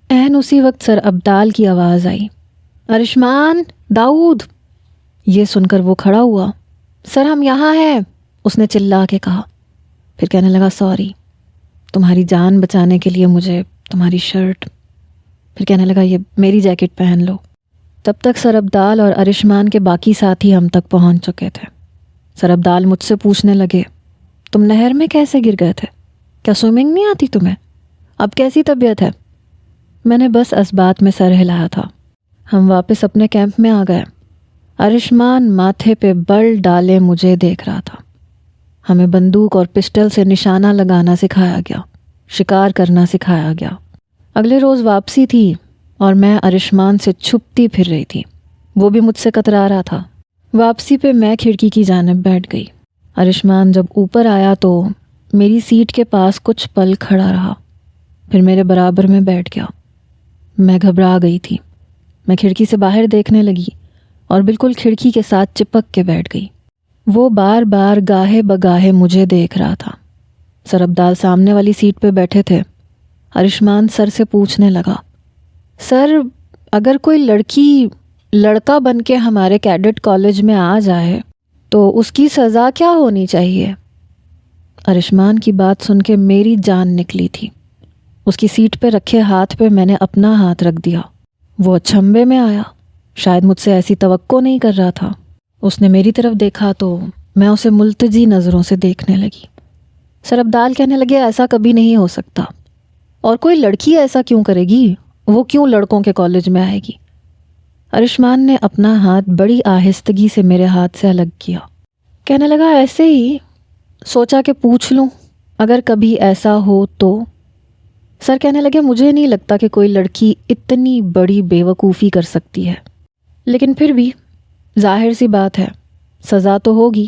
عین اسی وقت سر ابدال کی آواز آئی، ارشمان، داؤد۔ یہ سن کر وہ کھڑا ہوا۔ سر ہم یہاں ہیں، اس نے چلا کے کہا، پھر کہنے لگا سوری، تمہاری جان بچانے کے لیے مجھے تمہاری شرٹ، پھر کہنے لگا یہ میری جیکٹ پہن لو۔ تب تک سر ابدال اور ارشمان کے باقی ساتھی ہم تک پہنچ چکے تھے۔ سر ابدال مجھ سے پوچھنے لگے، تم نہر میں کیسے گر گئے تھے؟ کیا سوئمنگ نہیں آتی تمہیں؟ اب کیسی طبیعت ہے؟ میں نے بس اس بات میں سر ہلایا تھا۔ ہم واپس اپنے کیمپ میں آ گئے۔ ارشمان ماتھے پہ بل ڈالے مجھے دیکھ رہا تھا۔ ہمیں بندوق اور پسٹل سے نشانہ لگانا سکھایا گیا، شکار کرنا سکھایا گیا۔ اگلے روز واپسی تھی اور میں ارشمان سے چھپتی پھر رہی تھی، وہ بھی مجھ سے کترا رہا تھا۔ واپسی پہ میں کھڑکی کی جانب بیٹھ گئی۔ ارشمان جب اوپر آیا تو میری سیٹ کے پاس کچھ پل کھڑا رہا، پھر میرے برابر میں بیٹھ گیا۔ میں گھبرا گئی تھی۔ میں کھڑکی سے باہر دیکھنے لگی اور بالکل کھڑکی کے ساتھ چپک کے بیٹھ گئی۔ وہ بار بار گاہے بگاہے مجھے دیکھ رہا تھا۔ سر ابدال سامنے والی سیٹ پہ بیٹھے تھے۔ ارشمان سر سے پوچھنے لگا، سر اگر کوئی لڑکا بن کے ہمارے کیڈٹ کالج میں آ جائے تو اس کی سزا کیا ہونی چاہیے؟ ارشمان کی بات سن کے میری جان نکلی تھی۔ اس کی سیٹ پہ رکھے ہاتھ پہ میں نے اپنا ہاتھ رکھ دیا۔ وہ اچھمبے میں آیا، شاید مجھ سے ایسی توقع نہیں کر رہا تھا۔ اس نے میری طرف دیکھا تو میں اسے ملتجی نظروں سے دیکھنے لگی۔ سر ابدال کہنے لگے، ایسا کبھی نہیں ہو سکتا، اور کوئی لڑکی ایسا کیوں کرے گی؟ وہ کیوں لڑکوں کے کالج میں آئے گی؟ ارشمان نے اپنا ہاتھ بڑی آہستگی سے میرے ہاتھ سے الگ کیا، کہنے لگا ایسے ہی سوچا کہ پوچھ لوں اگر کبھی ایسا ہو تو۔ سر کہنے لگے، مجھے نہیں لگتا کہ کوئی لڑکی اتنی بڑی بے وقوفی کر سکتی ہے، لیکن پھر بھی ظاہر سی بات ہے، سزا تو ہوگی،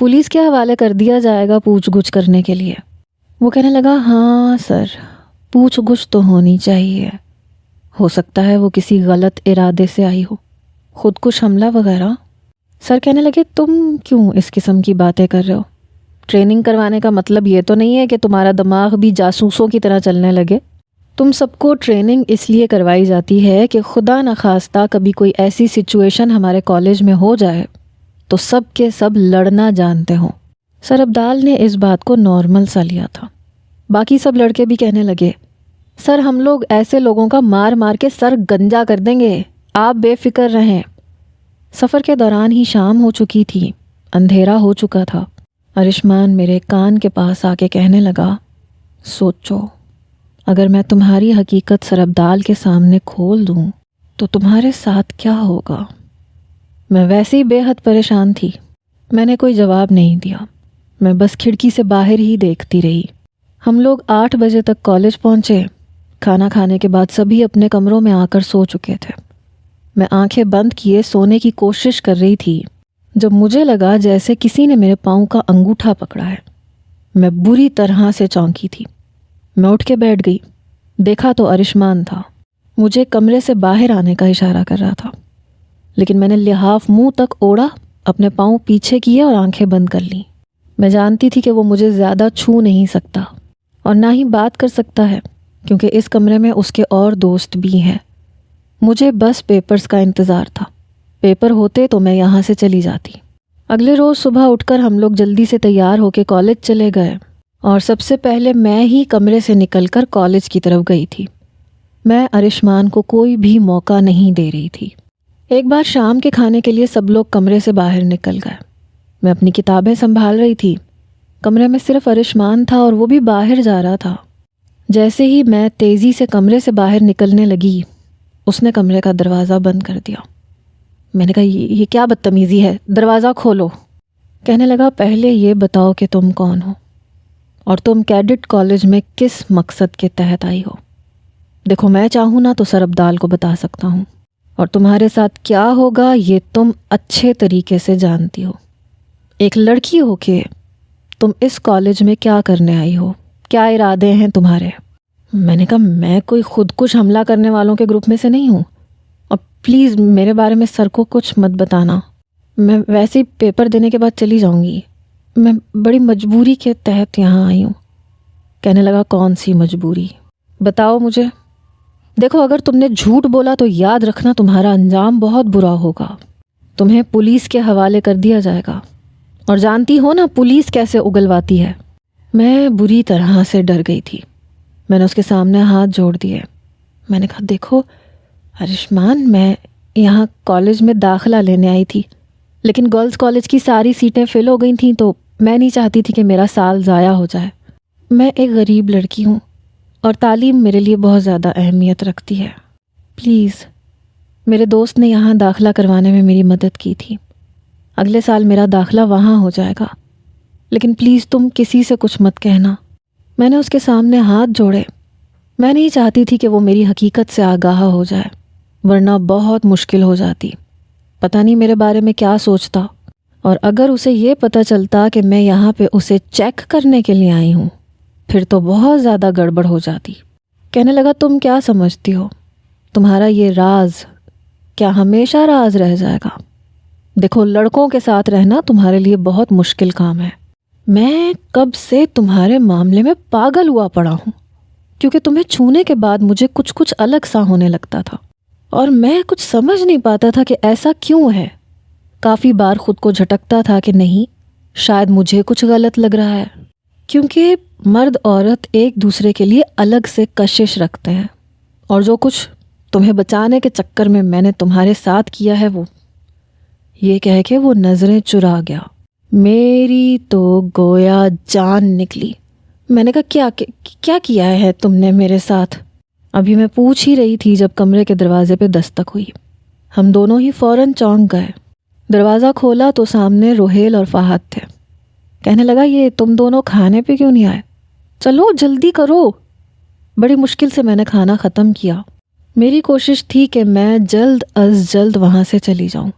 پولیس کے حوالے کر دیا جائے گا پوچھ گچھ کرنے کے لیے۔ وہ کہنے لگا، ہاں سر، پوچھ گچھ تو ہونی چاہیے، ہو سکتا ہے وہ کسی غلط ارادے سے آئی ہو، خودکش حملہ وغیرہ۔ سر کہنے لگے، تم کیوں اس قسم کی باتیں کر رہے ہو؟ ٹریننگ کروانے کا مطلب یہ تو نہیں ہے کہ تمہارا دماغ بھی جاسوسوں کی طرح چلنے لگے۔ تم سب کو ٹریننگ اس لیے کروائی جاتی ہے کہ خدا نخواستہ کبھی کوئی ایسی سچویشن ہمارے کالج میں ہو جائے تو سب کے سب لڑنا جانتے ہوں۔ سر ابدال نے اس بات کو نارمل سا لیا تھا۔ باقی سب لڑکے بھی کہنے لگے، سر ہم لوگ ایسے لوگوں کا مار مار کے سر گنجا کر دیں گے، آپ بے فکر رہیں۔ سفر کے دوران ہی شام ہو چکی تھی، اندھیرا ہو چکا تھا۔ ارشمان میرے کان کے پاس آ کے کہنے لگا، سوچو اگر میں تمہاری حقیقت سر ابدال کے سامنے کھول دوں تو تمہارے ساتھ کیا ہوگا؟ میں ویسے ہی بے حد پریشان تھی۔ میں نے کوئی جواب نہیں دیا، میں بس کھڑکی سے باہر ہی دیکھتی رہی۔ ہم لوگ 8 بجے تک کالج پہنچے۔ کھانا کھانے کے بعد سبھی اپنے کمروں میں آ کر سو چکے تھے۔ میں آنکھیں بند کیے سونے کی کوشش کر رہی تھی جب مجھے لگا جیسے کسی نے میرے پاؤں کا انگوٹھا پکڑا ہے۔ میں بری طرح سے چونکی تھی۔ میں اٹھ کے بیٹھ گئی، دیکھا تو ارشمان تھا، مجھے کمرے سے باہر آنے کا اشارہ کر رہا تھا، لیکن میں نے لحاف منہ تک اوڑھا، اپنے پاؤں پیچھے کیے اور آنکھیں بند کر لیں۔ میں جانتی تھی کہ وہ مجھے زیادہ چھو نہیں سکتا اور نہ ہی بات کر سکتا ہے، کیونکہ اس کمرے میں اس کے اور دوست بھی ہیں۔ مجھے بس پیپرز کا انتظار تھا۔ پیپر ہوتے تو میں یہاں سے چلی جاتی۔ اگلے روز صبح اٹھ کر ہم لوگ جلدی سے تیار ہو کے کالج چلے گئے، اور سب سے پہلے میں ہی کمرے سے نکل کر کالج کی طرف گئی تھی۔ میں ارشمان کو کوئی بھی موقع نہیں دے رہی تھی۔ ایک بار شام کے کھانے کے لیے سب لوگ کمرے سے باہر نکل گئے۔ میں اپنی کتابیں سنبھال رہی تھی۔ کمرے میں صرف ارشمان تھا اور وہ بھی باہر جا رہا تھا۔ جیسے ہی میں تیزی سے کمرے سے باہر نکلنے لگی، اس نے کمرے کا دروازہ بند کر دیا۔ میں نے کہا، یہ کیا بدتمیزی ہے، دروازہ کھولو۔ کہنے لگا، پہلے یہ بتاؤ کہ تم کون ہو اور تم کیڈٹ کالج میں کس مقصد کے تحت آئی ہو؟ دیکھو، میں چاہوں نا تو سر ابدال کو بتا سکتا ہوں، اور تمہارے ساتھ کیا ہوگا یہ تم اچھے طریقے سے جانتی ہو۔ ایک لڑکی ہو کے تم اس کالج میں کیا کرنے آئی ہو؟ کیا ارادے ہیں تمہارے؟ میں نے کہا، میں کوئی خودکش حملہ کرنے والوں کے گروپ میں سے نہیں ہوں، اور پلیز میرے بارے میں سر کو کچھ مت بتانا۔ میں ویسے ہی پیپر دینے کے بعد چلی جاؤں گی، میں بڑی مجبوری کے تحت یہاں آئی ہوں۔ کہنے لگا، کون سی مجبوری؟ بتاؤ مجھے۔ دیکھو اگر تم نے جھوٹ بولا تو یاد رکھنا تمہارا انجام بہت برا ہوگا، تمہیں پولیس کے حوالے کر دیا جائے گا، اور جانتی ہو نا پولیس کیسے اگلواتی ہے۔ میں بری طرح سے ڈر گئی تھی، میں نے اس کے سامنے ہاتھ جوڑ دیے۔ میں نے کہا دیکھو ارشمان، میں یہاں کالج میں داخلہ لینے آئی تھی، لیکن گرلز کالج کی ساری سیٹیں فل ہو گئی تھیں تو میں نہیں چاہتی تھی کہ میرا سال ضائع ہو جائے۔ میں ایک غریب لڑکی ہوں اور تعلیم میرے لیے بہت زیادہ اہمیت رکھتی ہے، پلیز۔ میرے دوست نے یہاں داخلہ کروانے میں میری مدد کی تھی، اگلے سال میرا داخلہ وہاں ہو جائے گا، لیکن پلیز تم کسی سے کچھ مت کہنا۔ میں نے اس کے سامنے ہاتھ جوڑے، میں نہیں چاہتی تھی کہ وہ میری حقیقت سے آگاہ ہو جائے، ورنہ بہت مشکل ہو جاتی۔ پتہ نہیں میرے بارے میں کیا سوچتا، اور اگر اسے یہ پتہ چلتا کہ میں یہاں پہ اسے چیک کرنے کے لیے آئی ہوں پھر تو بہت زیادہ گڑبڑ ہو جاتی۔ کہنے لگا تم کیا سمجھتی ہو، تمہارا یہ راز کیا ہمیشہ راز رہ جائے گا؟ دیکھو لڑکوں کے ساتھ رہنا تمہارے لیے بہت مشکل کام ہے۔ میں کب سے تمہارے معاملے میں پاگل ہوا پڑا ہوں، کیونکہ تمہیں چھونے کے بعد مجھے کچھ الگ سا ہونے لگتا تھا، اور میں کچھ سمجھ نہیں پاتا تھا کہ ایسا کیوں ہے۔ کافی بار خود کو جھٹکتا تھا کہ نہیں، شاید مجھے کچھ غلط لگ رہا ہے، کیونکہ مرد عورت ایک دوسرے کے لیے الگ سے کشش رکھتے ہیں، اور جو کچھ تمہیں بچانے کے چکر میں میں نے تمہارے ساتھ کیا ہے وہ یہ کہہ کے وہ نظریں چرا گیا۔ میری تو گویا جان نکلی۔ میں نے کہا کیا کیا ہے تم نے میرے ساتھ؟ ابھی میں پوچھ ہی رہی تھی جب کمرے کے دروازے پہ دستک ہوئی۔ ہم دونوں ہی فوراً چونک گئے۔ دروازہ کھولا تو سامنے روہیل اور فہد تھے۔ کہنے لگا یہ تم دونوں کھانے پہ کیوں نہیں آئے؟ چلو جلدی کرو۔ بڑی مشکل سے میں نے کھانا ختم کیا۔ میری کوشش تھی کہ میں جلد از جلد وہاں سے چلی جاؤں،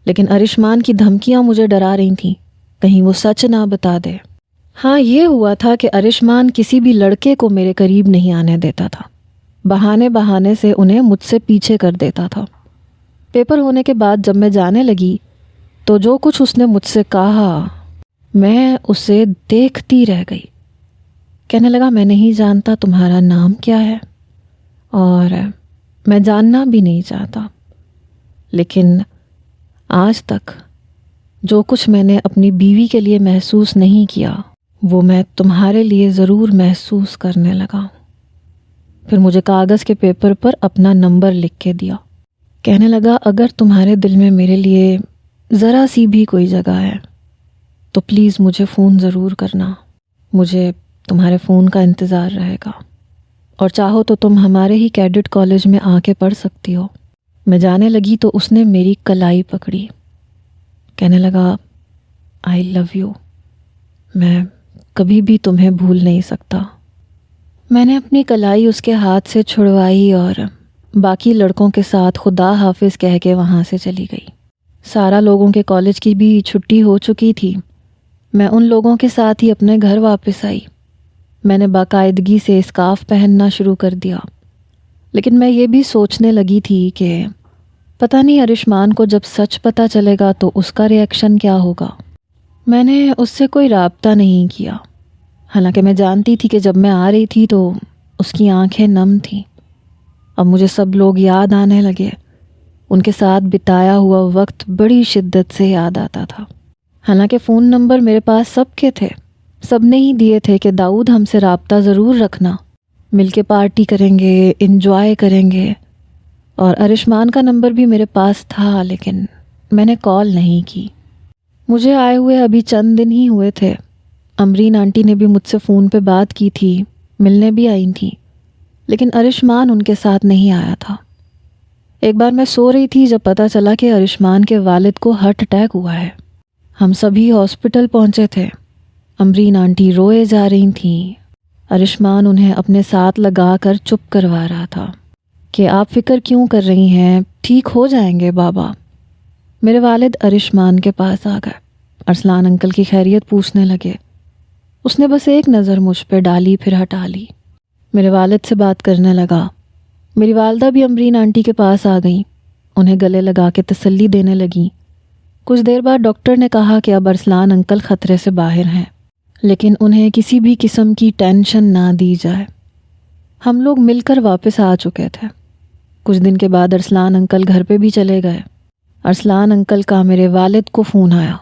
لیکن ارشمان کی دھمکیاں مجھے ڈرا رہی تھیں، کہیں وہ سچ نہ بتا دے۔ ہاں یہ ہوا تھا کہ ارشمان کسی بھی لڑکے کو میرے قریب نہیں آنے دیتا تھا، بہانے سے انہیں مجھ سے پیچھے کر دیتا تھا۔ پیپر ہونے کے بعد جب میں جانے لگی تو جو کچھ اس نے مجھ سے کہا میں اسے دیکھتی رہ گئی۔ کہنے لگا میں نہیں جانتا تمہارا نام کیا ہے، اور میں جاننا بھی نہیں چاہتا، لیکن آج تک جو کچھ میں نے اپنی بیوی کے لیے محسوس نہیں کیا وہ میں تمہارے لیے ضرور محسوس کرنے لگا ہوں۔ پھر مجھے کاغذ کے پیپر پر اپنا نمبر لکھ کے دیا۔ کہنے لگا اگر تمہارے دل میں میرے لیے ذرا سی بھی کوئی جگہ ہے تو پلیز مجھے فون ضرور کرنا، مجھے تمہارے فون کا انتظار رہے گا، اور چاہو تو تم ہمارے ہی کیڈٹ کالج میں آ کے پڑھ سکتی ہو۔ میں جانے لگی تو اس نے میری کلائی پکڑی۔ کہنے لگا آئی لو یو، میں کبھی بھی تمہیں بھول نہیں سکتا۔ میں نے اپنی کلائی اس کے ہاتھ سے چھڑوائی اور باقی لڑکوں کے ساتھ خدا حافظ کہہ کے وہاں سے چلی گئی۔ سارا لوگوں کے کالج کی بھی چھٹی ہو چکی تھی۔ میں ان لوگوں کے ساتھ ہی اپنے گھر واپس آئی۔ میں نے باقاعدگی سے اسکارف پہننا شروع کر دیا، لیکن میں یہ بھی سوچنے لگی تھی کہ پتہ نہیں ارشمان کو جب سچ پتہ چلے گا تو اس کا ری ایکشن کیا ہوگا۔ میں نے اس سے کوئی رابطہ نہیں کیا، حالانکہ میں جانتی تھی کہ جب میں آ رہی تھی تو اس کی آنکھیں نم تھیں۔ اب مجھے سب لوگ یاد آنے لگے، ان کے ساتھ بتایا ہوا وقت بڑی شدت سے یاد آتا تھا۔ حالانکہ فون نمبر میرے پاس سب کے تھے، سب نے ہی دیے تھے کہ داؤد ہم سے رابطہ ضرور رکھنا، مل کے پارٹی کریں گے، انجوائے کریں گے، اور ارشمان کا نمبر بھی میرے پاس تھا، لیکن میں نے کال نہیں کی۔ مجھے آئے ہوئے ابھی چند دن ہی ہوئے تھے۔ امرین آنٹی نے بھی مجھ سے فون پہ بات کی تھی، ملنے بھی آئی تھیں، لیکن ارشمان ان کے ساتھ نہیں آیا تھا۔ ایک بار میں سو رہی تھی جب پتہ چلا کہ ارشمان کے والد کو ہارٹ اٹیک ہوا ہے۔ ہم سبھی ہاسپٹل پہنچے تھے۔ امرین آنٹی روئے جا رہی تھیں۔ ارشمان انہیں اپنے ساتھ لگا کر چپ کروا رہا تھا کہ آپ فکر کیوں کر رہی ہیں، ٹھیک ہو جائیں گے بابا۔ میرے والد ارشمان کے پاس آ گئے، ارسلان انکل کی خیریت پوچھنے لگے۔ اس نے بس ایک نظر مجھ پہ ڈالی پھر ہٹا لی۔ میرے والد سے بات کرنے لگا۔ میری والدہ بھی امرین آنٹی کے پاس آ گئیں، انہیں گلے لگا کے تسلی دینے لگیں۔ کچھ دیر بعد ڈاکٹر نے کہا کہ اب ارسلان انکل خطرے سے باہر ہیں، لیکن انہیں کسی بھی قسم کی ٹینشن نہ دی جائے۔ ہم لوگ مل کر واپس آ چکے تھے۔ کچھ دن کے بعد ارسلان انکل گھر پہ بھی چلے گئے۔ ارسلان انکل کا میرے والد کو فون آیا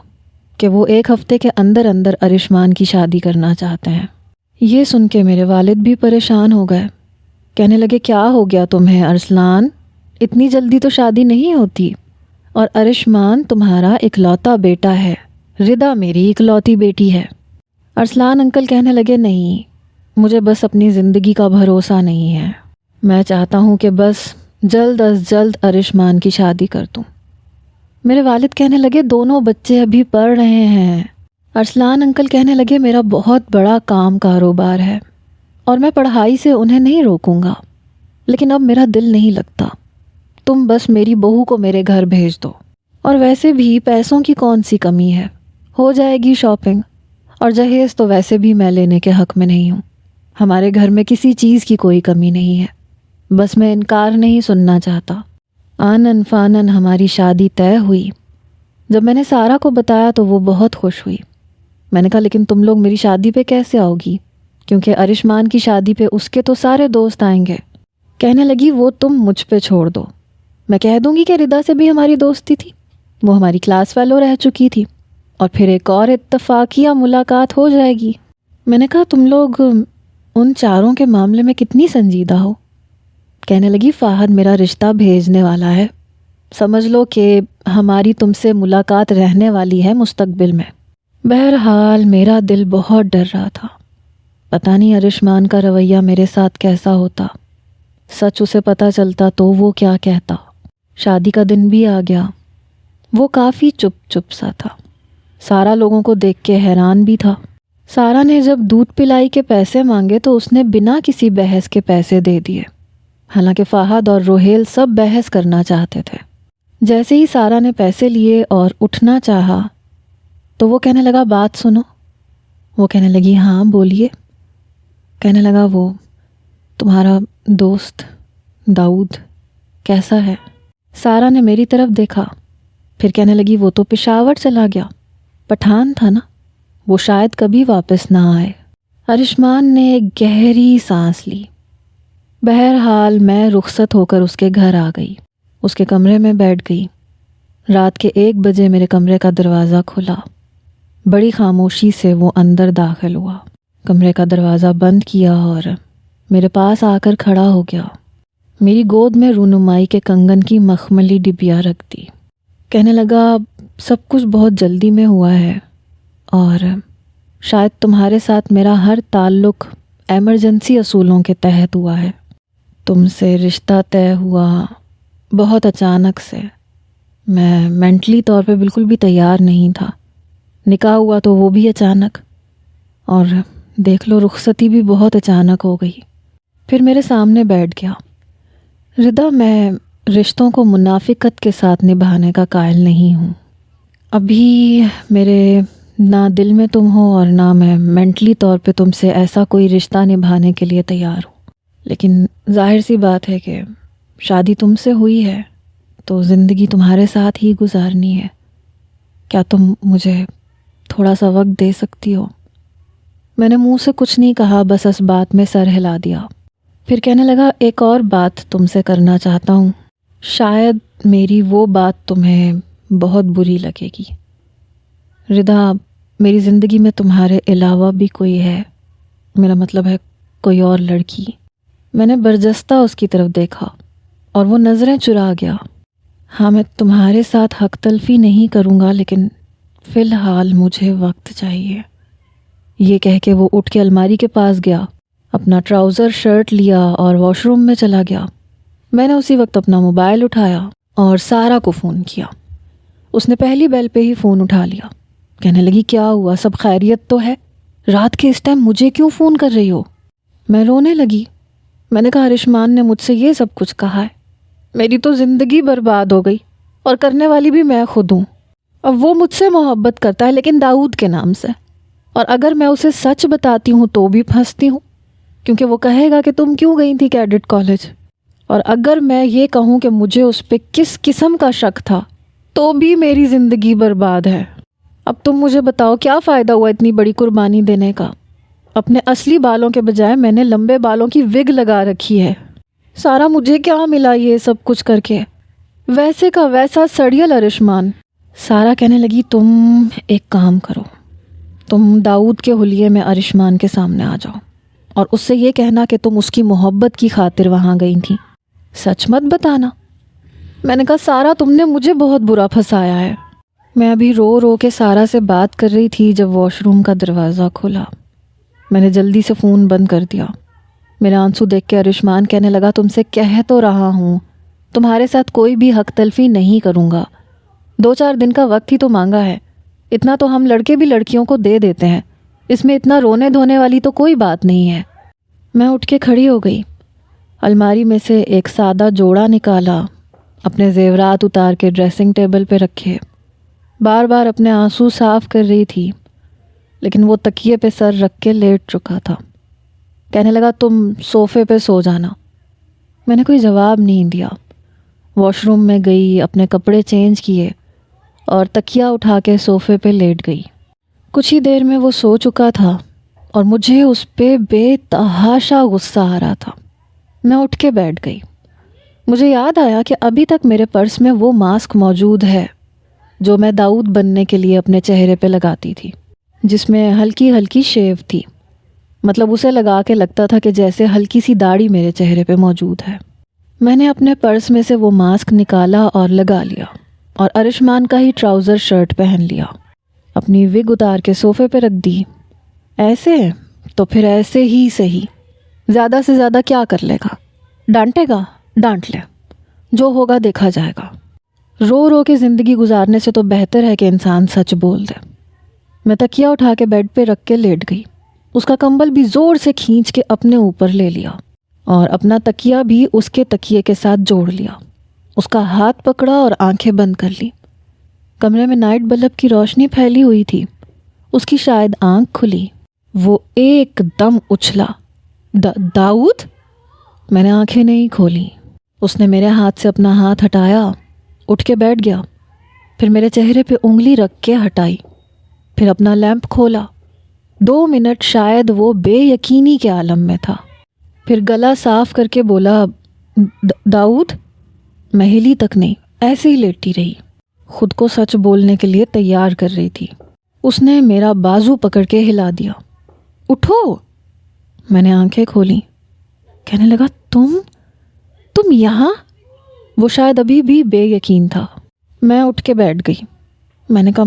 کہ وہ 1 ہفتے کے اندر اندر ارشمان کی شادی کرنا چاہتے ہیں۔ یہ سن کے میرے والد بھی پریشان ہو گئے، کہنے لگے کیا ہو گیا تمہیں ارسلان، اتنی جلدی تو شادی نہیں ہوتی، اور ارشمان تمہارا اکلوتا بیٹا ہے، ردا میری اکلوتی بیٹی ہے۔ ارسلان انکل کہنے لگے نہیں، مجھے بس اپنی زندگی کا بھروسہ نہیں ہے، میں چاہتا ہوں کہ بس جلد از جلد ارشمان کی شادی کر دوں۔ میرے والد کہنے لگے دونوں بچے ابھی پڑھ رہے ہیں۔ ارسلان انکل کہنے لگے میرا بہت بڑا کاروبار ہے اور میں پڑھائی سے انہیں نہیں روکوں گا، لیکن اب میرا دل نہیں لگتا، تم بس میری بہو کو میرے گھر بھیج دو، اور ویسے بھی پیسوں کی کون سی کمی ہے، ہو جائے گی شاپنگ، اور جہیز تو ویسے بھی میں لینے کے حق میں نہیں ہوں، ہمارے گھر میں کسی چیز کی کوئی کمی نہیں ہے، بس میں انکار نہیں سننا چاہتا۔ آنن فانن ہماری شادی طے ہوئی۔ جب میں نے سارا کو بتایا تو وہ بہت خوش ہوئی۔ میں نے کہا لیکن تم لوگ میری شادی پہ کیسے آؤ گی، کیونکہ ارشمان کی شادی پہ اس کے تو سارے دوست آئیں گے۔ کہنے لگی وہ تم مجھ پہ چھوڑ دو، میں کہہ دوں گی کہ ردا سے بھی ہماری دوستی تھی، وہ ہماری کلاس فیلو رہ چکی تھی، اور پھر ایک اور اتفاقیہ ملاقات ہو جائے گی۔ میں نے کہا تم لوگ ان چاروں کے معاملے میں کتنی سنجیدہ ہو۔ کہنے لگی فہد میرا رشتہ بھیجنے والا ہے، سمجھ لو کہ ہماری تم سے ملاقات رہنے والی ہے مستقبل میں۔ بہرحال میرا دل بہت ڈر رہا تھا، پتہ نہیں ارشمان کا رویہ میرے ساتھ کیسا ہوتا، سچ اسے پتہ چلتا تو وہ کیا کہتا۔ شادی کا دن بھی آ گیا، وہ کافی چپ سا تھا، سارا لوگوں کو دیکھ کے حیران بھی تھا۔ سارا نے جب دودھ پلائی کے پیسے مانگے تو اس نے بنا کسی بحث کے پیسے دے دیے، حالانکہ فہد اور روہیل سب بحث کرنا چاہتے تھے۔ جیسے ہی سارا نے پیسے لیے اور اٹھنا چاہا تو وہ کہنے لگا بات سنو۔ وہ کہنے لگی ہاں بولیے۔ کہنے لگا وہ تمہارا دوست داؤد کیسا ہے؟ سارا نے میری طرف دیکھا، پھر کہنے لگی وہ تو پشاور چلا گیا، پٹھان تھا نا، وہ شاید کبھی واپس نہ آئے۔ ارشمان نے ایک گہری سانس لی۔ بہرحال میں رخصت ہو کر اس کے گھر آ گئی، اس کے کمرے میں بیٹھ گئی۔ رات کے 1 بجے میرے کمرے کا دروازہ کھلا، بڑی خاموشی سے وہ اندر داخل ہوا، کمرے کا دروازہ بند کیا اور میرے پاس آ کر کھڑا ہو گیا، میری گود میں رونمائی کے کنگن کی مخملی ڈبیا رکھ دی۔ کہنے لگا سب کچھ بہت جلدی میں ہوا ہے، اور شاید تمہارے ساتھ میرا ہر تعلق ایمرجنسی اصولوں کے تحت ہوا ہے۔ تم سے رشتہ طے ہوا بہت اچانک سے، میں مینٹلی طور پہ بالکل بھی تیار نہیں تھا، نکاح ہوا تو وہ بھی اچانک، اور دیکھ لو رخصتی بھی بہت اچانک ہو گئی۔ پھر میرے سامنے بیٹھ گیا۔ ردا میں رشتوں کو منافقت کے ساتھ نبھانے کا قائل نہیں ہوں، ابھی میرے نہ دل میں تم ہو اور نہ میں مینٹلی طور پہ تم سے ایسا کوئی رشتہ نبھانے کے لیے تیار ہوں، لیکن ظاہر سی بات ہے کہ شادی تم سے ہوئی ہے تو زندگی تمہارے ساتھ ہی گزارنی ہے، کیا تم مجھے تھوڑا سا وقت دے سکتی ہو؟ میں نے منہ سے کچھ نہیں کہا، بس اس بات میں سر ہلا دیا۔ پھر کہنے لگا ایک اور بات تم سے کرنا چاہتا ہوں، شاید میری وہ بات تمہیں بہت بری لگے گی۔ ردا میری زندگی میں تمہارے علاوہ بھی کوئی ہے، میرا مطلب ہے کوئی اور لڑکی۔ میں نے برجستہ اس کی طرف دیکھا اور وہ نظریں چرا گیا۔ ہاں میں تمہارے ساتھ حق تلفی نہیں کروں گا، لیکن فی الحال مجھے وقت چاہیے۔ یہ کہہ کے وہ اٹھ کے الماری کے پاس گیا، اپنا ٹراؤزر شرٹ لیا اور واش روم میں چلا گیا۔ میں نے اسی وقت اپنا موبائل اٹھایا اور سارا کو فون کیا۔ اس نے پہلی بیل پہ ہی فون اٹھا لیا، کہنے لگی کیا ہوا، سب خیریت تو ہے؟ رات کے اس ٹائم مجھے کیوں فون کر رہی ہو؟ میں رونے لگی۔ میں نے کہا ارشمان نے مجھ سے یہ سب کچھ کہا ہے، میری تو زندگی برباد ہو گئی، اور کرنے والی بھی میں خود ہوں۔ اب وہ مجھ سے محبت کرتا ہے لیکن داؤد کے نام سے، اور اگر میں اسے سچ بتاتی ہوں تو بھی پھنستی ہوں، کیونکہ وہ کہے گا کہ تم کیوں گئی تھی کیڈٹ کالج، اور اگر میں یہ کہوں کہ مجھے اس پہ کس قسم کا شک تھا تو بھی میری زندگی برباد ہے۔ اب تم مجھے بتاؤ کیا فائدہ ہوا اتنی بڑی قربانی دینے کا؟ اپنے اصلی بالوں کے بجائے میں نے لمبے بالوں کی وگ لگا رکھی ہے۔ سارا مجھے کیا ملا یہ سب کچھ کر کے؟ ویسے کا ویسا سڑیل ارشمان۔ سارا کہنے لگی تم ایک کام کرو، تم داؤد کے حلیے میں ارشمان کے سامنے آ جاؤ اور اس سے یہ کہنا کہ تم اس کی محبت کی خاطر وہاں گئی تھی، سچ مت بتانا۔ میں نے کہا سارا تم نے مجھے بہت برا پھنسایا ہے۔ میں ابھی رو رو کے سارا سے بات کر رہی تھی جب واش روم کا دروازہ کھلا۔ میں نے جلدی سے فون بند کر دیا۔ میرے آنسو دیکھ کے ارشمان کہنے لگا تم سے کہہ تو رہا ہوں تمہارے ساتھ کوئی بھی حق تلفی نہیں کروں گا، 2-4 دن کا وقت ہی تو مانگا ہے، اتنا تو ہم لڑکے بھی لڑکیوں کو دے دیتے ہیں، اس میں اتنا رونے دھونے والی تو کوئی بات نہیں ہے۔ میں اٹھ کے کھڑی ہو گئی، الماری میں سے ایک سادہ جوڑا نکالا، اپنے زیورات اتار کے ڈریسنگ ٹیبل پہ رکھے، بار بار اپنے آنسو صاف کر رہی تھی، لیکن وہ تکیے پہ سر رکھ کے لیٹ چکا تھا۔ کہنے لگا تم صوفے پہ سو جانا۔ میں نے کوئی جواب نہیں دیا۔ واش روم میں گئی، اپنے کپڑے چینج کیے اور تکیہ اٹھا کے صوفے پہ لیٹ گئی۔ کچھ ہی دیر میں وہ سو چکا تھا اور مجھے اس پہ بے تحاشا غصہ آ رہا تھا۔ میں اٹھ کے بیٹھ گئی۔ مجھے یاد آیا کہ ابھی تک میرے پرس میں وہ ماسک موجود ہے جو میں داؤد بننے کے لیے اپنے چہرے پہ لگاتی تھی، جس میں ہلکی ہلکی شیو تھی، مطلب اسے لگا کے لگتا تھا کہ جیسے ہلکی سی داڑھی میرے چہرے پہ موجود ہے۔ میں نے اپنے پرس میں سے وہ ماسک نکالا اور لگا لیا اور ارشمان کا ہی ٹراؤزر شرٹ پہن لیا، اپنی وگ اتار کے صوفے پہ رکھ دی۔ ایسے تو پھر ایسے ہی صحیح، زیادہ سے زیادہ کیا کر لے گا؟ ڈانٹے گا؟ ڈانٹ لے، جو ہوگا دیکھا جائے گا۔ رو رو کے زندگی گزارنے سے تو بہتر ہے کہ انسان سچ بول دے۔ میں تکیہ اٹھا کے بیڈ پہ رکھ کے لیٹ گئی، اس کا کمبل بھی زور سے کھینچ کے اپنے اوپر لے لیا اور اپنا تکیہ بھی اس کے تکیے کے ساتھ جوڑ لیا، اس کا ہاتھ پکڑا اور آنکھیں بند کر لی۔ کمرے میں نائٹ بلب کی روشنی پھیلی ہوئی تھی، اس کی شاید آنکھ کھلی، وہ ایک دم اچھلا، داؤد؟ میں نے آنکھیں نہیں کھولی۔ اس نے میرے ہاتھ سے اپنا ہاتھ ہٹایا، اٹھ کے بیٹھ گیا، پھر میرے چہرے پہ انگلی رکھ کے ہٹائی، پھر اپنا لیمپ کھولا۔ 2 منٹ شاید وہ بے یقینی کے عالم میں تھا، پھر گلا صاف کر کے بولا داؤد؟ میں ہلی تک نہیں، ایسے ہی لیٹی رہی، خود کو سچ بولنے کے لیے تیار کر رہی تھی۔ اس نے میرا بازو پکڑ کے ہلا دیا، اٹھو۔ میں نے آنکھیں کھولی، کہنے لگا تم یہاں؟ وہ شاید ابھی بھی بے یقین تھا۔ میں اٹھ کے بیٹھ گئی۔ میں نے کہا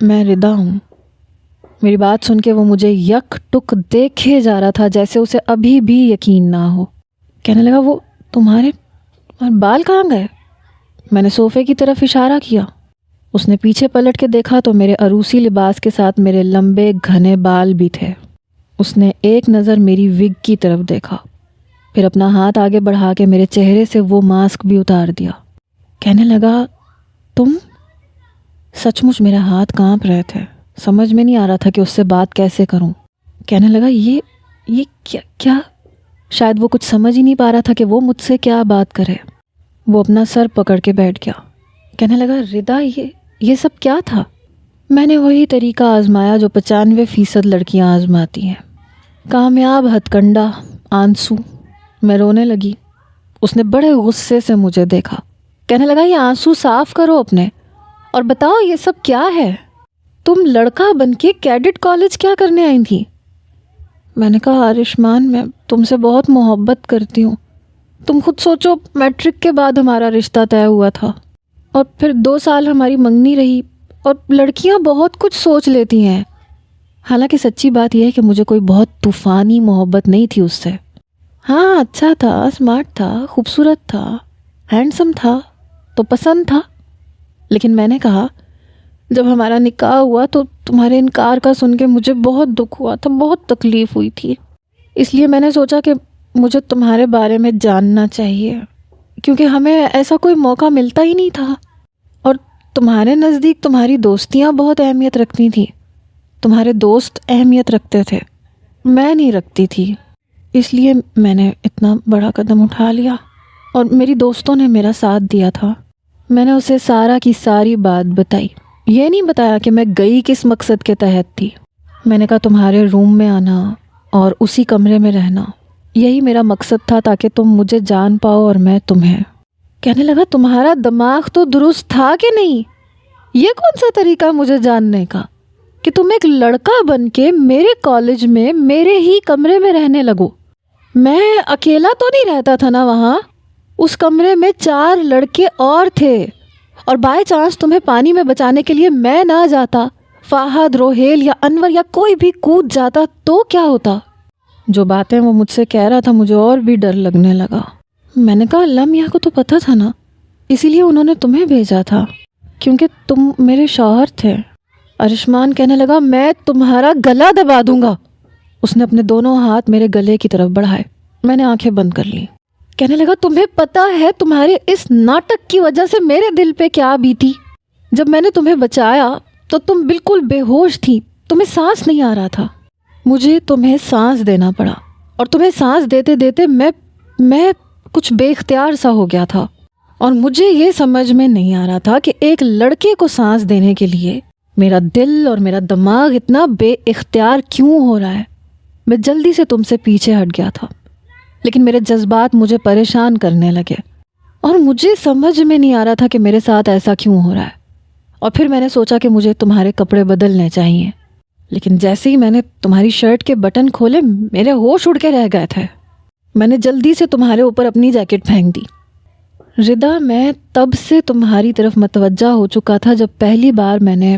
میں ردا ہوں۔ میری بات سن کے وہ مجھے یک ٹک دیکھے جا رہا تھا جیسے اسے ابھی بھی یقین نہ ہو۔ کہنے لگا وہ تمہارے بال کہاں گئے؟ میں نے صوفے کی طرف اشارہ کیا۔ اس نے پیچھے پلٹ کے دیکھا تو میرے عروسی لباس کے ساتھ میرے لمبے گھنے بال بھی تھے۔ اس نے ایک نظر میری وگ کی طرف دیکھا، پھر اپنا ہاتھ آگے بڑھا کے میرے چہرے سے وہ ماسک بھی اتار دیا۔ کہنے لگا تم؟ سچ مچ میرے ہاتھ کانپ رہے تھے، سمجھ میں نہیں آ رہا تھا کہ اس سے بات کیسے کروں۔ کہنے لگا یہ کیا؟ شاید وہ کچھ سمجھ ہی نہیں پا رہا تھا کہ وہ مجھ سے کیا بات کرے۔ وہ اپنا سر پکڑ کے بیٹھ گیا، کہنے لگا ردا یہ سب کیا تھا؟ میں نے وہی طریقہ آزمایا جو 95% لڑکیاں آزماتی ہیں، کامیاب ہتھ کنڈا، آنسو۔ میں رونے لگی۔ اس نے بڑے غصے سے مجھے دیکھا، کہنے لگا یہ آنسو صاف کرو اپنے اور بتاؤ یہ سب کیا ہے؟ تم لڑکا بن کے کیڈٹ کالج کیا کرنے آئی تھی؟ میں نے کہا ارشمان میں تم سے بہت محبت کرتی ہوں، تم خود سوچو میٹرک کے بعد ہمارا رشتہ طے ہوا تھا اور پھر 2 سال ہماری منگنی رہی، اور لڑکیاں بہت کچھ سوچ لیتی ہیں۔ حالانکہ سچی بات یہ ہے کہ مجھے کوئی بہت طوفانی محبت نہیں تھی اس سے۔ ہاں اچھا تھا، اسمارٹ تھا، خوبصورت تھا، ہینڈسم تھا تو پسند تھا، لیکن میں نے کہا جب ہمارا نکاح ہوا تو تمہارے انکار کا سن کے مجھے بہت دکھ ہوا تھا، بہت تکلیف ہوئی تھی، اس لیے میں نے سوچا کہ مجھے تمہارے بارے میں جاننا چاہیے، کیونکہ ہمیں ایسا کوئی موقع ملتا ہی نہیں تھا، اور تمہارے نزدیک تمہاری دوستیاں بہت اہمیت رکھتی تھیں، تمہارے دوست اہمیت رکھتے تھے، میں نہیں رکھتی تھی، اس لیے میں نے اتنا بڑا قدم اٹھا لیا اور میری دوستوں نے میرا ساتھ دیا تھا۔ میں نے اسے سارا کی ساری بات بتائی، یہ نہیں بتایا کہ میں گئی کس مقصد کے تحت تھی۔ میں نے کہا تمہارے روم میں آنا اور اسی کمرے میں رہنا یہی میرا مقصد تھا تاکہ تم مجھے جان پاؤ اور میں تمہیں۔ کہنے لگا تمہارا دماغ تو درست تھا کہ نہیں؟ یہ کون سا طریقہ مجھے جاننے کا کہ تم ایک لڑکا بن کے میرے کالج میں میرے ہی کمرے میں رہنے لگو؟ میں اکیلا تو نہیں رہتا تھا نا وہاں، اس کمرے میں 4 لڑکے اور تھے، اور بائی چانس تمہیں پانی میں بچانے کے لیے میں نہ جاتا، فہد، روہیل یا انور یا کوئی بھی کود جاتا تو کیا ہوتا؟ جو باتیں وہ مجھ سے کہہ رہا تھا مجھے اور بھی ڈر لگنے لگا۔ میں نے کہا لمحہ کو تو پتہ تھا نا، اسی لیے انہوں نے تمہیں بھیجا تھا کیونکہ تم میرے شوہر تھے۔ ارشمان کہنے لگا میں تمہارا گلا دبا دوں گا۔ اس نے اپنے دونوں ہاتھ میرے گلے کی طرف بڑھائے۔ میں نے آنکھیں بند کر لی۔ کہنے لگا تمہیں پتہ ہے تمہارے اس ناٹک کی وجہ سے میرے دل پہ کیا بیتی؟ جب میں نے تمہیں بچایا تو تم بالکل بے ہوش تھی، تمہیں سانس نہیں آ رہا تھا، مجھے تمہیں سانس دینا پڑا، اور تمہیں سانس دیتے دیتے میں کچھ بے اختیار سا ہو گیا تھا، اور مجھے یہ سمجھ میں نہیں آ رہا تھا کہ ایک لڑکے کو سانس دینے کے لیے میرا دل اور میرا دماغ اتنا بے اختیار کیوں ہو رہا ہے۔ میں جلدی سے تم سے پیچھے ہٹ گیا تھا، لیکن میرے جذبات مجھے پریشان کرنے لگے، اور مجھے سمجھ میں نہیں آ رہا تھا کہ میرے ساتھ ایسا کیوں ہو رہا ہے۔ اور پھر میں نے سوچا کہ مجھے تمہارے کپڑے بدلنے چاہیے، لیکن جیسے ہی میں نے تمہاری شرٹ کے بٹن کھولے میرے ہوش اڑ کے رہ گئے تھے۔ میں نے جلدی سے تمہارے اوپر اپنی جیکٹ پھینک دی۔ ردا، میں تب سے تمہاری طرف متوجہ ہو چکا تھا جب پہلی بار میں نے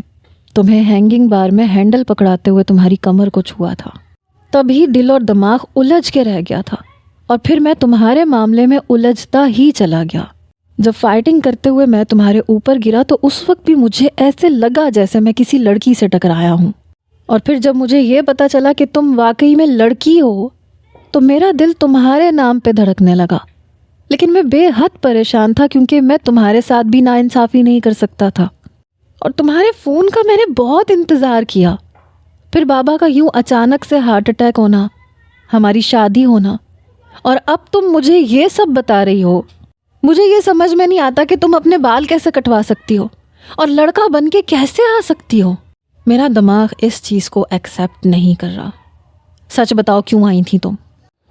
تمہیں ہینگنگ بار میں ہینڈل پکڑاتے ہوئے تمہاری کمر کو چھوا تھا، تبھی دل اور دماغ الجھ کے رہ گیا تھا، اور پھر میں تمہارے معاملے میں الجھتا ہی چلا گیا۔ جب فائٹنگ کرتے ہوئے میں تمہارے اوپر گرا تو اس وقت بھی مجھے ایسے لگا جیسے میں کسی لڑکی سے ٹکرایا ہوں، اور پھر جب مجھے یہ پتا چلا کہ تم واقعی میں لڑکی ہو تو میرا دل تمہارے نام پہ دھڑکنے لگا، لیکن میں بے حد پریشان تھا کیونکہ میں تمہارے ساتھ بھی ناانصافی نہیں کر سکتا تھا، اور تمہارے فون کا میں نے بہت انتظار کیا۔ پھر بابا کا یوں اچانک سے ہارٹ اٹیک ہونا، ہماری شادی ہونا، اور اب تم مجھے یہ سب بتا رہی ہو۔ مجھے یہ سمجھ میں نہیں آتا کہ تم اپنے بال کیسے کٹوا سکتی ہو اور لڑکا بن کے کیسے آ سکتی ہو۔ میرا دماغ اس چیز کو ایکسیپٹ نہیں کر رہا۔ سچ بتاؤ کیوں آئی تھی تم؟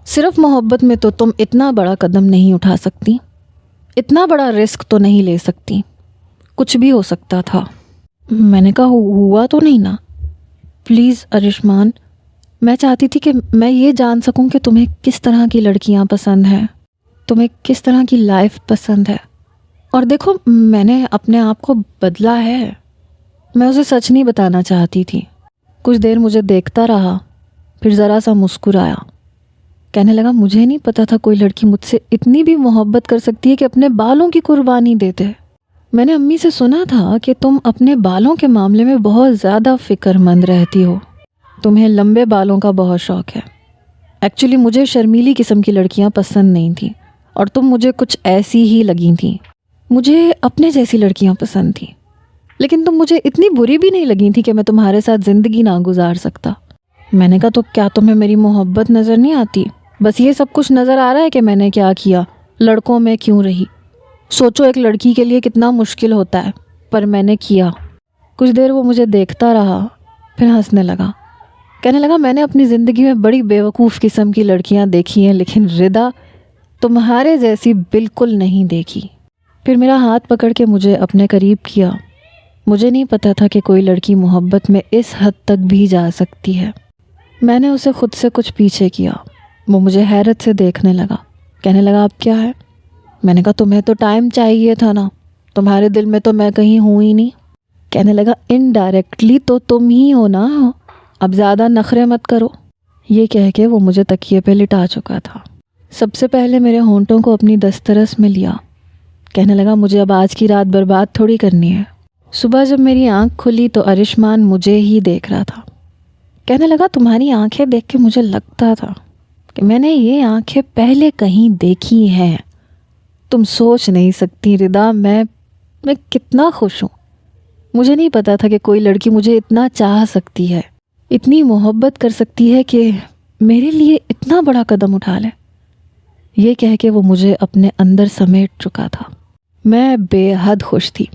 صرف محبت میں تو تم اتنا بڑا قدم نہیں اٹھا سکتی، اتنا بڑا رسک تو نہیں لے سکتی، کچھ بھی ہو سکتا تھا۔ میں نے کہا ہوا تو نہیں نا؟ پلیز ارشمان، میں چاہتی تھی کہ میں یہ جان سکوں کہ تمہیں کس طرح کی لڑکیاں پسند ہیں، تمہیں کس طرح کی لائف پسند ہے۔ اور دیکھو میں نے اپنے آپ کو بدلا ہے، میں اسے سچ نہیں بتانا چاہتی تھی۔ کچھ دیر مجھے دیکھتا رہا، پھر ذرا سا مسکرایا۔ کہنے لگا مجھے نہیں پتا تھا کوئی لڑکی مجھ سے اتنی بھی محبت کر سکتی ہے کہ اپنے بالوں کی قربانی دے دے۔ میں نے امی سے سنا تھا کہ تم اپنے بالوں کے معاملے میں بہت زیادہ فکر مند رہتی ہو، تمہیں لمبے بالوں کا بہت شوق ہے۔ ایکچولی مجھے شرمیلی قسم کی لڑکیاں پسند نہیں تھیں، اور تم مجھے کچھ ایسی ہی لگی تھیں۔ مجھے اپنے جیسی لڑکیاں پسند تھیں، لیکن تم مجھے اتنی بری بھی نہیں لگی تھی کہ میں تمہارے ساتھ زندگی نہ گزار سکتا۔ میں نے کہا تو کیا تمہیں میری محبت نظر نہیں آتی؟ بس یہ سب کچھ نظر آ رہا ہے کہ میں نے کیا کیا، لڑکوں میں کیوں رہی؟ سوچو ایک لڑکی کے لیے کتنا مشکل ہوتا ہے، پر میں نے کیا۔ کچھ دیر وہ مجھے دیکھتا رہا، پھر ہنسنے لگا۔ کہنے لگا میں نے اپنی زندگی میں بڑی بیوقوف قسم کی لڑکیاں دیکھی ہیں، لیکن ردا تمہارے جیسی بالکل نہیں دیکھی۔ پھر میرا ہاتھ پکڑ کے مجھے اپنے قریب کیا۔ مجھے نہیں پتا تھا کہ کوئی لڑکی محبت میں اس حد تک بھی جا سکتی ہے۔ میں نے اسے خود سے کچھ پیچھے کیا۔ وہ مجھے حیرت سے دیکھنے لگا۔ کہنے لگا اب کیا ہے؟ میں نے کہا تمہیں تو ٹائم چاہیے تھا نا، تمہارے دل میں تو میں کہیں ہوں ہی نہیں۔ کہنے لگا انڈائریکٹلی تو تم ہی ہو نا، اب زیادہ نخرے مت کرو۔ یہ کہہ کے وہ مجھے تکیے پہ لٹا چکا تھا۔ سب سے پہلے میرے ہونٹوں کو اپنی دسترس میں لیا۔ کہنے لگا مجھے اب آج کی رات برباد تھوڑی کرنی ہے۔ صبح جب میری آنکھ کھلی تو ارشمان مجھے ہی دیکھ رہا تھا۔ کہنے لگا تمہاری آنکھیں دیکھ کے مجھے لگتا تھا کہ میں نے یہ آنکھیں پہلے کہیں دیکھی ہیں۔ تم سوچ نہیں سکتی ردا میں کتنا خوش ہوں۔ مجھے نہیں پتا تھا کہ کوئی لڑکی مجھے اتنا چاہ سکتی ہے، اتنی محبت کر سکتی ہے کہ میرے لیے اتنا بڑا قدم اٹھا لے۔ یہ کہہ کے وہ مجھے اپنے اندر سمیٹ چکا تھا۔ میں بے حد خوش تھی،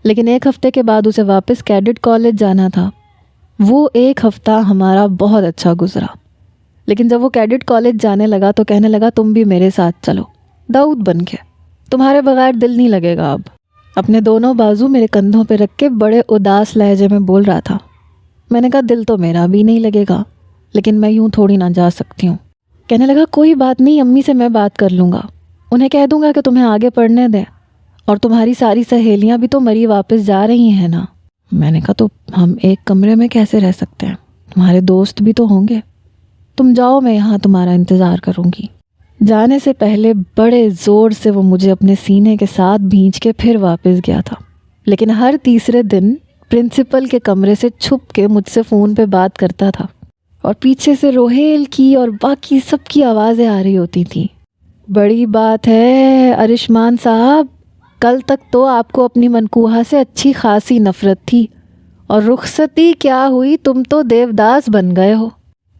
لیکن 1 ہفتے کے بعد اسے واپس کیڈٹ کالج جانا تھا۔ وہ 1 ہفتہ ہمارا بہت اچھا گزرا۔ لیکن جب وہ کیڈٹ کالج جانے لگا تو کہنے لگا تم بھی میرے ساتھ چلو داؤد بن کے، تمہارے بغیر دل نہیں لگے گا اب۔ اپنے دونوں بازو میرے کندھوں پہ رکھ کے بڑے اداس لہجے میں بول رہا تھا۔ میں نے کہا دل تو میرا بھی نہیں لگے گا، لیکن میں یوں تھوڑی نہ جا سکتی ہوں۔ کہنے لگا کوئی بات نہیں، امی سے میں بات کر لوں گا، انہیں کہہ دوں گا کہ تمہیں آگے پڑھنے دیں، اور تمہاری ساری سہیلیاں بھی تو مری واپس جا رہی ہیں نا۔ میں نے کہا تو ہم ایک کمرے میں کیسے رہ سکتے ہیں، تمہارے دوست بھی تو ہوں گے، تم جاؤ میں یہاں تمہارا انتظار کروں گی۔ جانے سے پہلے بڑے زور سے وہ مجھے اپنے سینے کے ساتھ بھینچ کے پھر واپس گیا تھا، لیکن ہر تیسرے دن پرنسپل کے کمرے سے چھپ کے مجھ سے فون پہ بات کرتا تھا، اور پیچھے سے روہیل کی اور باقی سب کی آوازیں آ رہی ہوتی تھیں۔ بڑی بات ہے ارشمان صاحب، کل تک تو آپ کو اپنی منکوہا سے اچھی خاصی نفرت تھی، اور رخصتی کیا ہوئی، تم تو دیوداس بن گئے ہو۔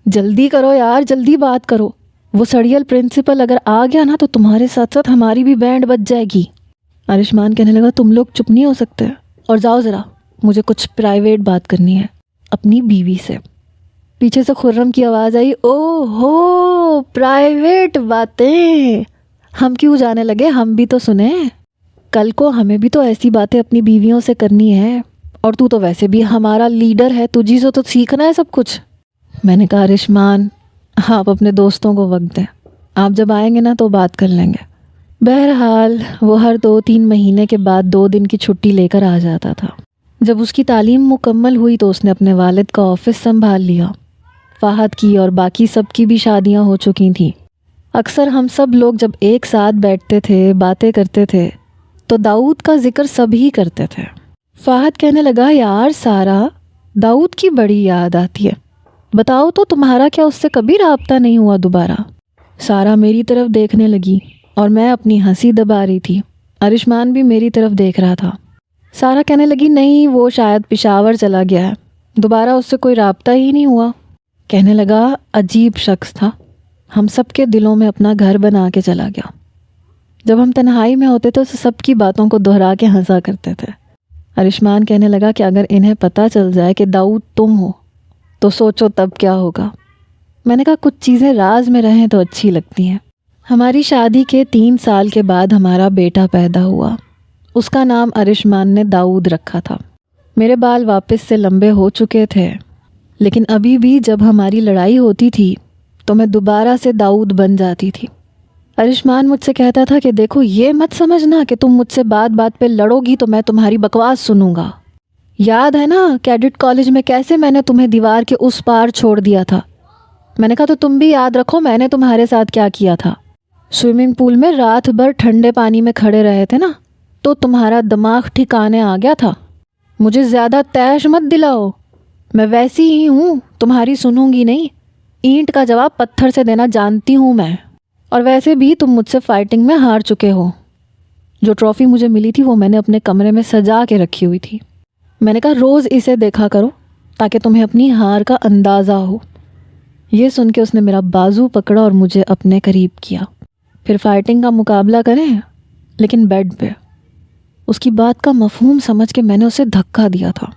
جلدی کرو یار، جلدی بات کرو، وہ سڑیل پرنسپل اگر آ گیا نا تو تمہارے ساتھ ساتھ ہماری بھی بینڈ بج جائے گی۔ ارشمان کہنے لگا تم لوگ چپ نہیں ہو سکتے، اور جاؤ ذرا، مجھے کچھ پرائیویٹ بات کرنی ہے اپنی بیوی سے۔ پیچھے سے خرم کی آواز آئی، او ہو پرائیویٹ باتیں، ہم کیوں جانے لگے، ہم بھی تو سنیں، کل کو ہمیں بھی تو ایسی باتیں اپنی بیویوں سے کرنی ہے، اور تو ویسے بھی ہمارا لیڈر ہے، تجھی سے تو سیکھنا ہے سب کچھ۔ میں نے کہا ارشمان آپ اپنے دوستوں کو وقت دیں، آپ جب آئیں گے نا تو بات کر لیں گے۔ بہرحال وہ ہر 2-3 مہینے کے بعد 2 دن کی چھٹی لے کر آ جاتا تھا۔ جب اس کی تعلیم مکمل ہوئی تو اس نے اپنے والد کا آفس سنبھال لیا۔ فہد کی اور باقی سب کی بھی شادیاں ہو چکی تھیں۔ اکثر ہم سب لوگ جب ایک ساتھ بیٹھتے تھے، باتیں کرتے تھے، تو داؤد کا ذکر سب ہی کرتے تھے۔ فہد کہنے لگا یار سارا، داؤد کی بڑی یاد آتی ہے، بتاؤ تو تمہارا کیا اس سے کبھی رابطہ نہیں ہوا دوبارہ؟ سارا میری طرف دیکھنے لگی اور میں اپنی ہنسی دبا رہی تھی۔ ارشمان بھی میری طرف دیکھ رہا تھا۔ سارا کہنے لگی نہیں، وہ شاید پشاور چلا گیا ہے، دوبارہ اس سے کوئی رابطہ ہی نہیں ہوا۔ کہنے لگا عجیب شخص تھا، ہم سب کے دلوں میں اپنا گھر بنا کے چلا گیا۔ جب ہم تنہائی میں ہوتے تو سب کی باتوں کو دہرا کے ہنسا کرتے تھے۔ ارشمان کہنے لگا کہ اگر انہیں پتہ چل جائے کہ داؤد تم ہو تو سوچو تب کیا ہوگا۔ میں نے کہا کچھ چیزیں راز میں رہیں تو اچھی لگتی ہیں۔ ہماری شادی کے 3 سال کے بعد ہمارا بیٹا پیدا ہوا، اس کا نام ارشمان نے داؤد رکھا تھا۔ میرے بال واپس سے لمبے ہو چکے تھے، لیکن ابھی بھی جب ہماری لڑائی ہوتی تھی تو میں دوبارہ سے داؤد بن جاتی تھی۔ ارشمان مجھ سے کہتا تھا کہ دیکھو یہ مت سمجھنا کہ تم مجھ سے بات بات پہ لڑو گی تو میں تمہاری بکواس سنوں گا۔ یاد ہے نا کیڈٹ کالج میں کیسے میں نے تمہیں دیوار کے اس پار چھوڑ دیا تھا؟ میں نے کہا تو تم بھی یاد رکھو میں نے تمہارے ساتھ کیا کیا تھا۔ سوئمنگ پول میں رات بھر ٹھنڈے پانی میں کھڑے رہے تھے نا، تو تمہارا دماغ ٹھکانے آ گیا تھا۔ مجھے زیادہ تیش مت دلاؤ، میں ویسی ہی ہوں، تمہاری سنوں گی نہیں، اینٹ کا جواب پتھر سے دینا جانتی ہوں میں۔ اور ویسے بھی تم مجھ سے فائٹنگ میں ہار چکے ہو۔ جو ٹرافی مجھے ملی تھی وہ میں نے اپنے کمرے میں سجا کے رکھی ہوئی تھی۔ میں نے کہا روز اسے دیکھا کرو تاکہ تمہیں اپنی ہار کا اندازہ ہو۔ یہ سن کے اس نے میرا بازو پکڑا اور مجھے اپنے قریب کیا۔ پھر فائٹنگ کا مقابلہ کریں، لیکن بیڈ پہ۔ اس کی بات کا مفہوم سمجھ کے میں نے اسے دھکا دیا تھا۔